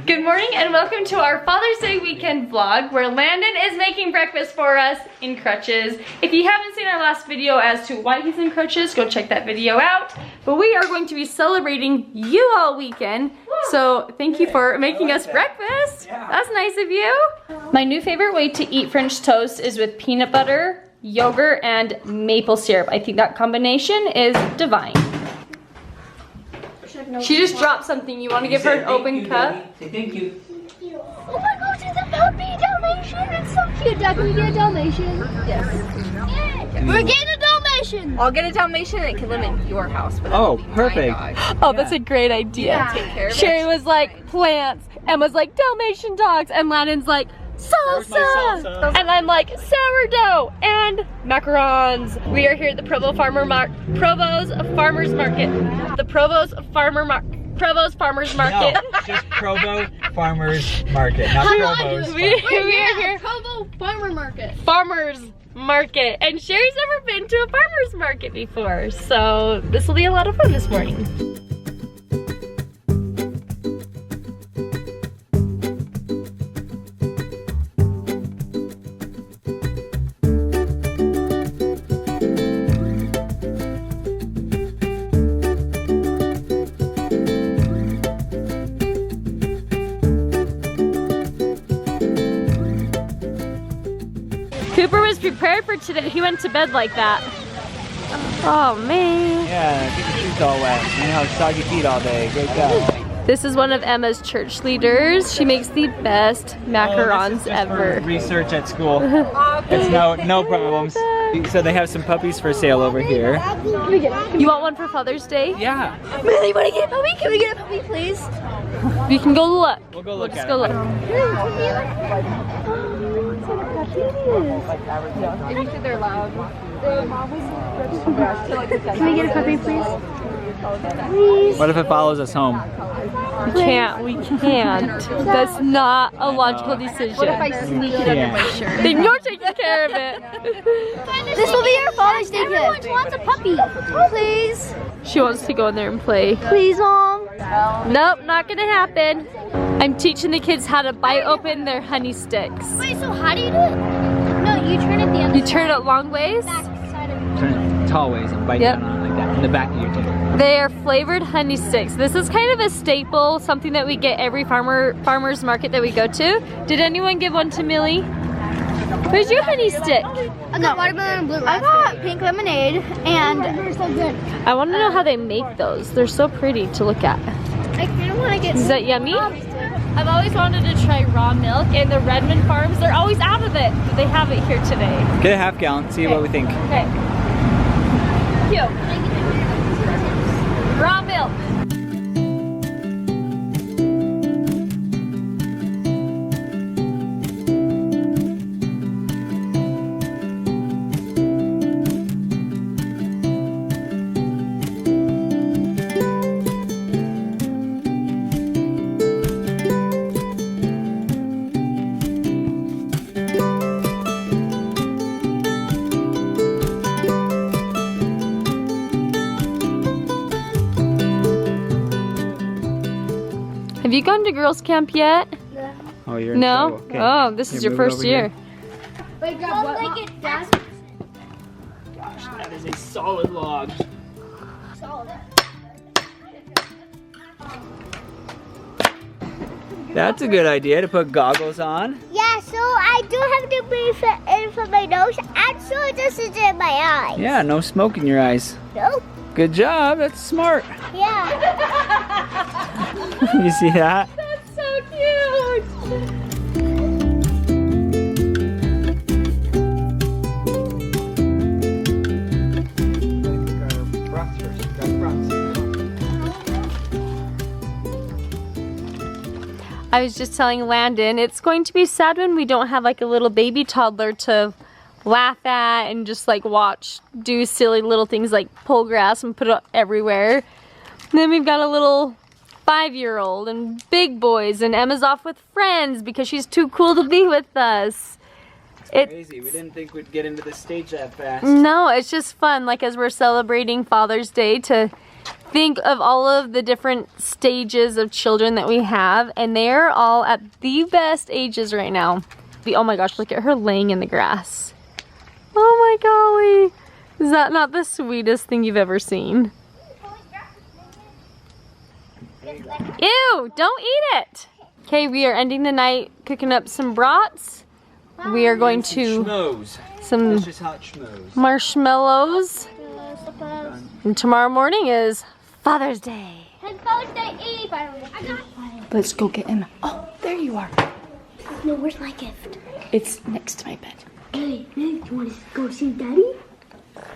Good morning and welcome to our Father's Day weekend vlog where Landon is making breakfast for us in crutches. If you haven't seen our last video as to why he's in crutches, go check that video out. But we are going to be celebrating you all weekend. So thank you for making us breakfast. That's nice of you. My new favorite way to eat French toast is with peanut butter, yogurt, and maple syrup. I think that combination is divine. She just dropped something. You want to give her an open cup? Say thank you. Thank you. Oh my gosh, it's a puppy Dalmatian. It's so cute. Dad, can we get a Dalmatian? Yes. We're getting a Dalmatian. I'll get a Dalmatian and it can live in your house. Oh, perfect. Oh, that's a great idea. Yeah. Take care of Sherry was like, plants. Emma's like, Dalmatian dogs. And Landon's like, salsa. And I'm like, sourdough and macarons. We are here at the Provo Farmers Market. The Provo's Farmers Market. No, just Provo Farmers Market, not Provo's. We are here. Provo Farmer Market. Farmers Market. And Sherry's never been to a farmer's market before. So this will be a lot of fun this morning. Cooper was prepared for today. He went to bed like that. Oh man. Yeah, get your shoes all wet. You know, soggy feet all day. Great job. This is one of Emma's church leaders. She makes the best macarons ever. Research at school. It's no problems. So they have some puppies for sale over here. You want one for Father's Day? Yeah. Really want to get a puppy? Can we get a puppy, please? We can go look. We'll go look Let's at go it. If you said they're loud. Can we get a puppy, please? Please. What if it follows us home? We can't. That's not a logical decision. What if I sneak it under my shirt? Then you're taking care of it. This will be our Father's Day gift. Everyone wants a puppy. Please. She wants to go in there and play. Please, Mom. Nope, not gonna happen. I'm teaching the kids how to bite open their honey sticks. Wait, so how do you do it? No, you turn it the other You turn it long ways. side of it. Turn it tall ways and bite Yep. down on it like that in the back of your tail. They are flavored honey sticks. This is kind of a staple, something that we get every farmer's market that we go to. Did anyone give one to Millie? Where's your honey stick? I got watermelon and blue raspberry. I got pink lemonade, and they're so good. I want to know how they make those. They're so pretty to look at. I kind of want to get. Is that yummy? I've always wanted to try raw milk, and the Redmond farms, they're always out of it. But they have it here today. Get a half gallon, see what we think. Okay. Cute. Raw milk. Have you gone to girls' camp yet? Oh, you're in No? trouble. Okay. Oh, this is your move it first over year. here. Wait, grab what? Like it fast. Gosh, that is a solid log. That's a good idea to put goggles on. Yeah, so I do have to breathe in from my nose, and so this is in my eyes. Yeah, no smoke in your eyes. Nope. Good job, that's smart. Yeah. You see that? That's so cute. I was just telling Landon, it's going to be sad when we don't have like a little baby toddler to laugh at and just like watch do silly little things like pull grass and put it everywhere. And then we've got a little 5-year-old and big boys, and Emma's off with friends because she's too cool to be with us. It's crazy. We didn't think we'd get into this stage that fast. No, it's just fun, like as we're celebrating Father's Day, to think of all of the different stages of children that we have, and they're all at the best ages right now. Oh my gosh, look at her laying in the grass. Oh my golly. Is that not the sweetest thing you've ever seen? Ew, don't eat it. Okay, we are ending the night cooking up some brats. We are going to some marshmallows. And tomorrow morning is Father's Day. Happy Father's Day Eve. Let's go get him. Oh, there you are. No, where's my gift? It's next to my bed. Hey, you want to go see Daddy?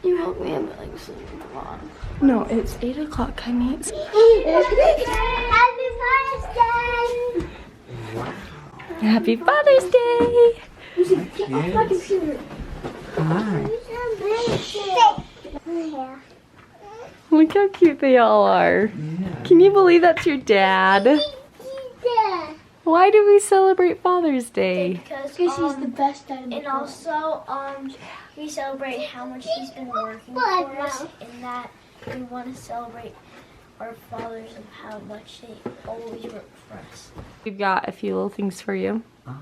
You help me, I'm like, come on. No, it's 8 o'clock, honey. It's... Happy Father's Day! Happy Father's Day! Get off my computer. Hi. Look how cute they all are. Yeah. Can you believe that's your dad? Why do we celebrate Father's Day? Because he's the best dad. And also, we celebrate how much he's been working for us, and that we want to celebrate our fathers and how much they always work for us. We've got a few little things for you. Oh,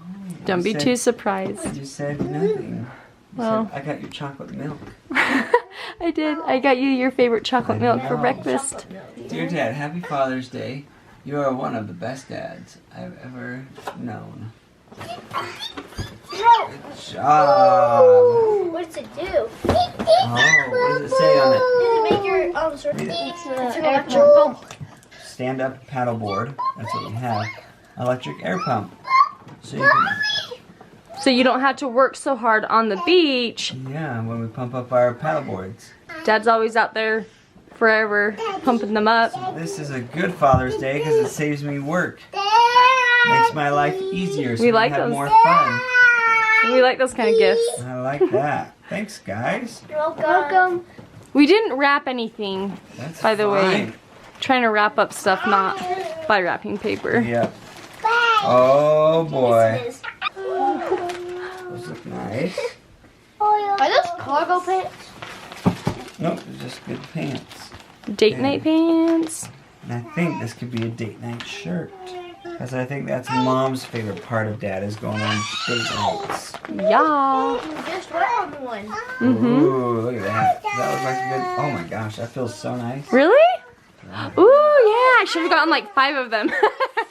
Don't be too I surprised. just said nothing. Well. I got your chocolate milk. I did. I got you your favorite chocolate milk for know. breakfast. Dear Dad, happy Father's Day. You are one of the best dads I've ever known. Good job. What does it do? Oh, what does it say on it? Does it make your circuit? It's an electric pump. Stand-up paddleboard. That's what we have. Electric air pump. So you can, So you don't have to work so hard on the beach. yeah, when we pump up our paddleboards. Dad's always out there forever pumping them up. This is a good Father's Day because it saves me work. Makes my life easier so We we like have those. more fun. We like those kind of gifts. I like that. Thanks, guys. You're welcome. We didn't wrap anything, That's by the way. fine. Trying to wrap up stuff, not by wrapping paper. Yep. Oh boy. This is- Those look nice. Are those cargo pants? Nope, they're just good pants. Date night pants. And I think this could be a date night shirt. Because I think that's Mom's favorite part of Dad is going on date nights. Yeah. You just wear one. Mm-hmm. Ooh, look at that. That looks like a good. Oh my gosh, that feels so nice. Really? Ooh, yeah. I should have gotten like 5 of them.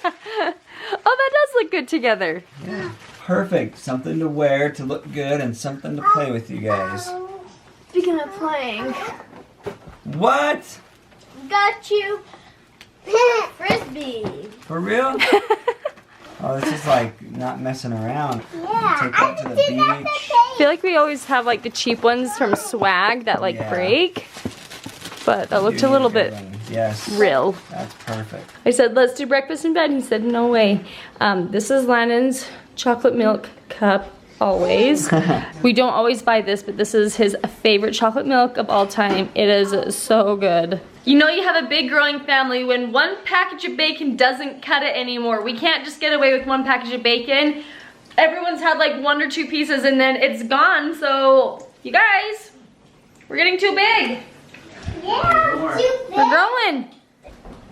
Oh, that does look good together. Yeah. Perfect. Something to wear to look good and something to play with you guys. Speaking of playing, What? got you frisbee. For real? Oh, this is like not messing around. Yeah, Take that to the beach. I feel like we always have like the cheap ones from Swag that like Yeah. break. But that looked a little bit Yes. real. That's perfect. I said, let's do breakfast in bed. He said, no way. This is Landon's chocolate milk cup, always. We don't always buy this, but this is his favorite chocolate milk of all time. It is so good. You know you have a big growing family when one package of bacon doesn't cut it anymore. We can't just get away with one package of bacon. Everyone's had like 1 or 2 pieces and then it's gone. So, you guys, we're getting too big. Yeah, We're growing.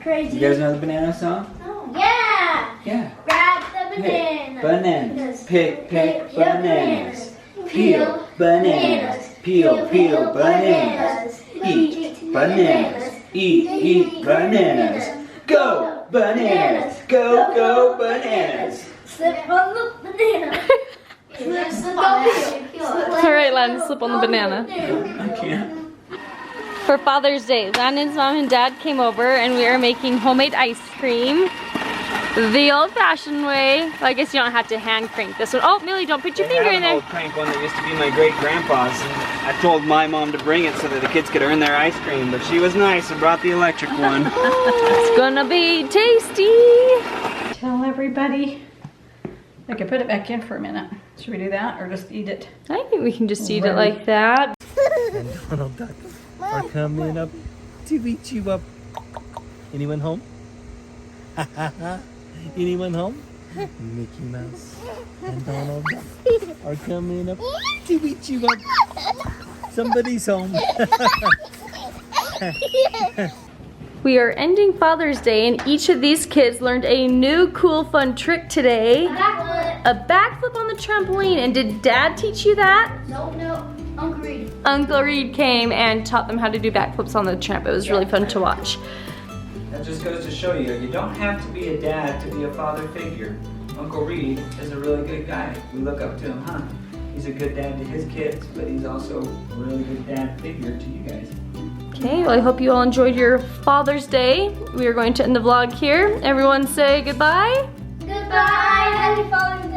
crazy. You guys know the banana song? Yeah. Yeah. Grab the Pick banana. bananas. Pick bananas. Peel bananas. Peel bananas. Eat bananas. Eat bananas. Go bananas. Go bananas. Slip on the banana. Slip on the All right, Landon, slip on the banana. I can't. For Father's Day, Landon's mom and dad came over and we are making homemade ice cream. The old-fashioned way. Well, I guess you don't have to hand crank this one. Oh, Millie, don't put your They finger have in an there. old crank one that used to be my great-grandpa's. And I told my mom to bring it so that the kids could earn their ice cream, but she was nice and brought the electric one. It's gonna be tasty. Tell everybody. I could put it back in for a minute. Should we do that or just eat it? I think we can just eat it like that. And Donald Duck are coming up to beat you up. Anyone home? Anyone home? Mickey Mouse and Donald Duck are coming up to beat you up. Somebody's home. We are ending Father's Day and each of these kids learned a new cool fun trick today. A backflip on the trampoline. And did Dad teach you that? No, Uncle Reed. Uncle Reed came and taught them how to do backflips on the tramp. It was really fun to watch. That just goes to show you, you don't have to be a dad to be a father figure. Uncle Reed is a really good guy. We look up to him, huh? He's a good dad to his kids, but he's also a really good dad figure to you guys. Okay, well I hope you all enjoyed your Father's Day. We are going to end the vlog here. Everyone say goodbye. Goodbye. Happy Father's